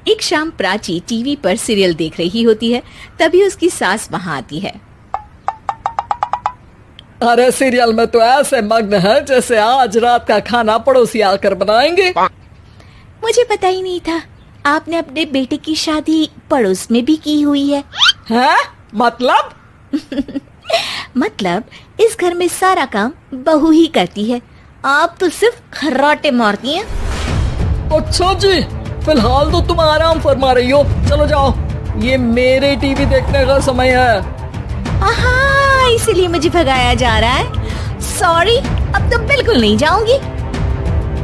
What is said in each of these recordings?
एक शाम प्राची टीवी पर सीरियल देख रही होती है। तभी उसकी सास वहाँ आती है। अरे सीरियल में तो ऐसे मग्न है जैसे आज रात का खाना पड़ोसी आकर बनाएंगे। मुझे पता ही नहीं था आपने अपने बेटे की शादी पड़ोस में भी की हुई है। हैं? मतलब? मतलब इस घर में सारा काम बहू ही करती है, आप तो सिर्फ खर्राटे मारती हैं। अच्छा जी, फिलहाल तो तुम आराम फरमा रही हो, चलो जाओ, ये मेरे टीवी देखने का समय है। आहा, इसीलिए मुझे भगाया जा रहा है। सॉरी, अब तो बिल्कुल नहीं जाऊंगी।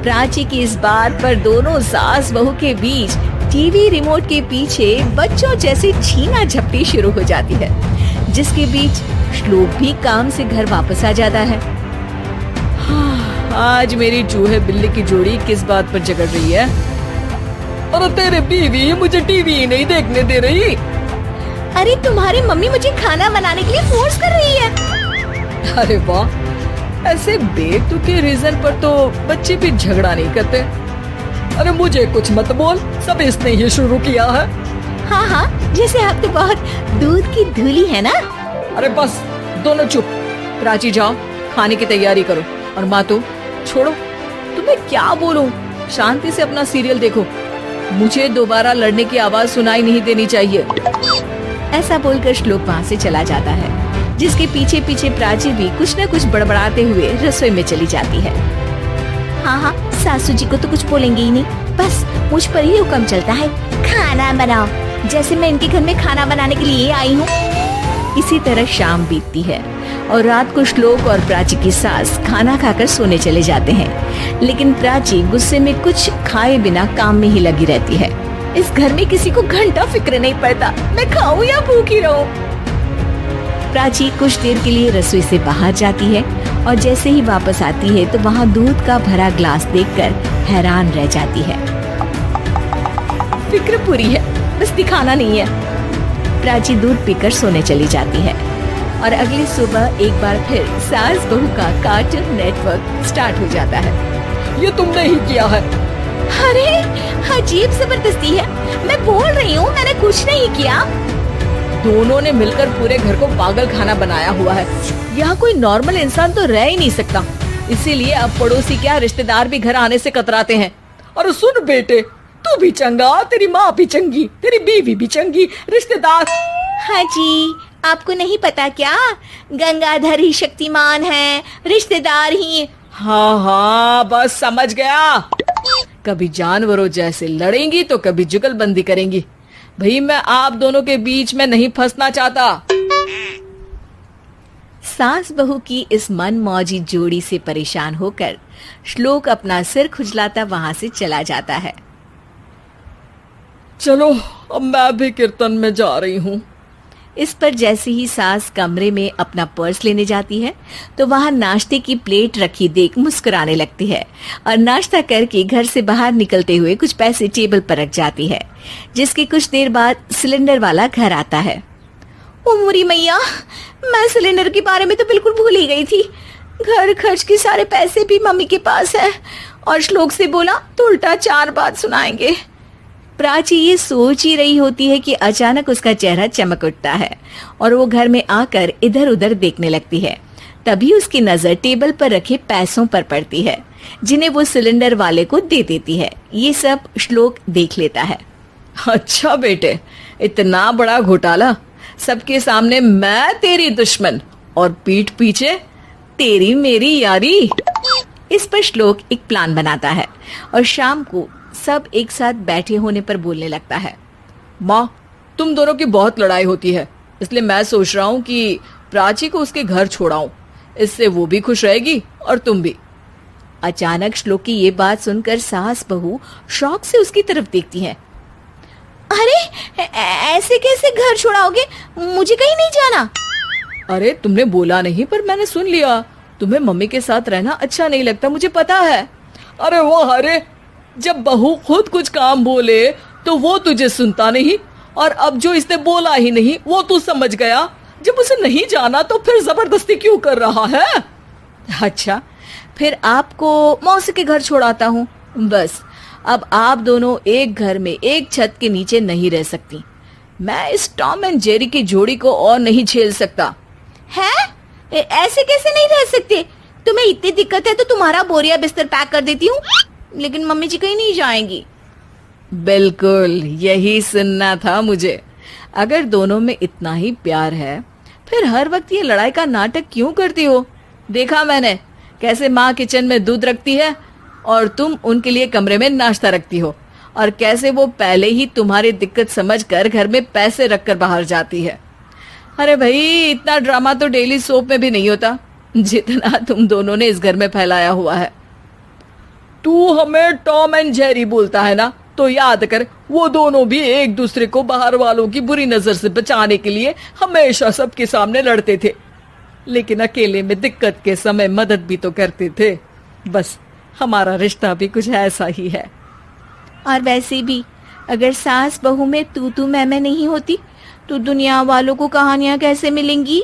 प्राची की इस बात पर दोनों सास बहू के बीच टीवी रिमोट के पीछे बच्चों जैसी छीना झपटी शुरू हो जाती है, जिसके बीच श्लोक भी काम से घर वापस आ जाता है। आज मेरी चूहे बिल्ली की जोड़ी किस बात पर झगड़ रही है? अरे तेरे बीवी मुझे टीवी ही नहीं देखने दे रही। अरे तुम्हारी मम्मी मुझे खाना बनाने के लिए फोर्स कर रही है। अरे वाह, ऐसे बेतुके रीजन पर तो बच्चे भी झगड़ा नहीं करते। अरे मुझे कुछ मत बोल, सब इसने ही शुरू किया है। हाँ हाँ, जैसे आप तो बहुत दूध की धूली है ना। अरे बस दोनों चुप। प्राची जाओ, खाने की तैयारी करो। और माँ तो छोड़ो, तुम्हें क्या बोलूं, शांति से अपना सीरियल देखो, मुझे दोबारा लड़ने की आवाज सुनाई नहीं देनी चाहिए। ऐसा बोलकर श्लोक वहाँ से चला जाता है, जिसके पीछे पीछे प्राची भी कुछ न कुछ बड़बड़ाते हुए रसोई में चली जाती है। हाँ हाँ, सासू जी को तो कुछ बोलेंगे ही नहीं, बस मुझ पर ही हुक्म चलता है, खाना बनाओ, जैसे मैं इनके घर में खाना बनाने के लिए आई हूँ। इसी तरह शाम बीतती है और रात को श्लोक और प्राची की सास खाना खाकर सोने चले जाते हैं, लेकिन प्राची गुस्से में कुछ खाए बिना काम में ही लगी रहती है। इस घर में किसी को घंटा फिक्र नहीं पड़ता, मैं खाऊं या भूखी रहूं। प्राची कुछ देर के लिए रसोई से बाहर जाती है और जैसे ही वापस आती है तो वहाँ दूध का भरा ग्लास देखकर हैरान रह जाती है। फिक्र पूरी है, बस दिखाना नहीं है। प्राची दूध पीकर सोने चली जाती है और अगली सुबह एक बार फिर सास बहू का कार्टून नेटवर्क स्टार्ट हो जाता है। ये तुमने ही किया है। अरे अजीब जबरदस्ती है, मैं बोल रही हूँ मैंने कुछ नहीं किया। दोनों ने मिलकर पूरे घर को पागल खाना बनाया हुआ है। यहाँ कोई नॉर्मल इंसान तो रह ही नहीं सकता, इसीलिए अब पड़ोसी क्या रिश्तेदार भी घर आने से कतराते हैं। और सुन बेटे, तू भी चंगा, तेरी माँ भी चंगी, तेरी बीवी भी चंगी, रिश्तेदार। हाँ जी, आपको नहीं पता क्या, गंगाधर ही शक्तिमान है, रिश्तेदार ही। हाँ हाँ, बस समझ गया। कभी जानवरों जैसे लड़ेंगी तो कभी जुगलबंदी करेंगी। भाई मैं आप दोनों के बीच में नहीं फंसना चाहता। सास बहू की इस मन मौजी जोड़ी से परेशान होकर श्लोक अपना सिर खुजलाता वहां से चला जाता है। चलो अब मैं भी कीर्तन में जा रही हूँ। इस पर जैसे ही सास कमरे में अपना पर्स लेने जाती है तो वहां नाश्ते की प्लेट रखी देख मुस्कुराने लगती है और नाश्ता करके घर से बाहर निकलते हुए कुछ पैसे टेबल पर रख जाती है, जिसके कुछ देर बाद सिलेंडर वाला घर आता है। ओ मोरी मैया, मैं सिलेंडर के बारे में तो बिल्कुल भूल ही गई थी। घर खर्च के सारे पैसे भी मम्मी के पास है और श्लोक से बोला तो उल्टा 4 बात सुनाएंगे। प्राची ये सोच ही रही होती है कि अचानक उसका चेहरा चमक उठता है और वो घर में आकर इधर उधर देखने लगती है। तभी उसकी नजर टेबल पर रखे पैसों पर पड़ती है, जिन्हें वो सिलेंडर वाले को दे देती है। ये सब श्लोक देख लेता है। अच्छा बेटे, इतना बड़ा घोटाला, सबके सामने मैं तेरी दुश्मन और पीठ पीछे तेरी मेरी यारी। इस पर श्लोक एक प्लान बनाता है और शाम को सब एक साथ बैठे होने पर बोलने लगता है। माँ, तुम दोनों की बहुत लड़ाई होती है, इसलिए मैं सोच रहा हूँ कि प्राची को उसके घर छोड़ाऊं, इससे वो भी खुश रहेगी और तुम भी। अचानक श्लोक की ये बात सुनकर सास बहू शौक से उसकी तरफ देखती हैं। अरे ऐसे कैसे घर छोड़ाओगे, मुझे कहीं नहीं जाना। अरे तुमने बोला नहीं पर मैंने सुन लिया, तुम्हें मम्मी के साथ रहना अच्छा नहीं लगता, मुझे पता है। अरे वाह, अरे जब बहू खुद कुछ काम बोले तो वो तुझे सुनता नहीं, और अब जो इसने बोला ही नहीं वो तू समझ गया। जब उसे नहीं जाना तो फिर जबरदस्ती क्यों कर रहा है? अच्छा, फिर आपको मौसी के घर छोड़ाता हूँ, बस अब आप दोनों एक घर में एक छत के नीचे नहीं रह सकती। मैं इस टॉम एंड जेरी की जोड़ी को और नहीं झेल सकता। है? ऐसे कैसे नहीं रह सकते? तुम्हें इतनी दिक्कत है तो तुम्हारा बोरिया बिस्तर पैक कर देती हूँ, लेकिन मम्मी जी कहीं नहीं जाएंगी। बिल्कुल यही सुनना था मुझे। अगर दोनों में इतना ही प्यार है फिर हर वक्त ये लड़ाई का नाटक क्यों करती हो? देखा मैंने कैसे माँ किचन में दूध रखती है और तुम उनके लिए कमरे में नाश्ता रखती हो, और कैसे वो पहले ही तुम्हारी दिक्कत समझकर घर में पैसे रखकर बाहर जाती है। अरे भाई, इतना ड्रामा तो डेली सोप में भी नहीं होता जितना तुम दोनों ने इस घर में फैलाया हुआ है। तू हमें टॉम एंड जेरी बोलता है ना, तो याद कर वो दोनों भी एक दूसरे को बाहर वालों की बुरी नजर से बचाने के लिए हमेशा सबके सामने लड़ते थे, लेकिन अकेले में दिक्कत के समय मदद भी तो करते थे। बस हमारा रिश्ता भी कुछ ऐसा ही है। और वैसे भी अगर सास बहू में तू मैं नहीं होती तो दुनिया वालों को कहानियां कैसे मिलेंगी?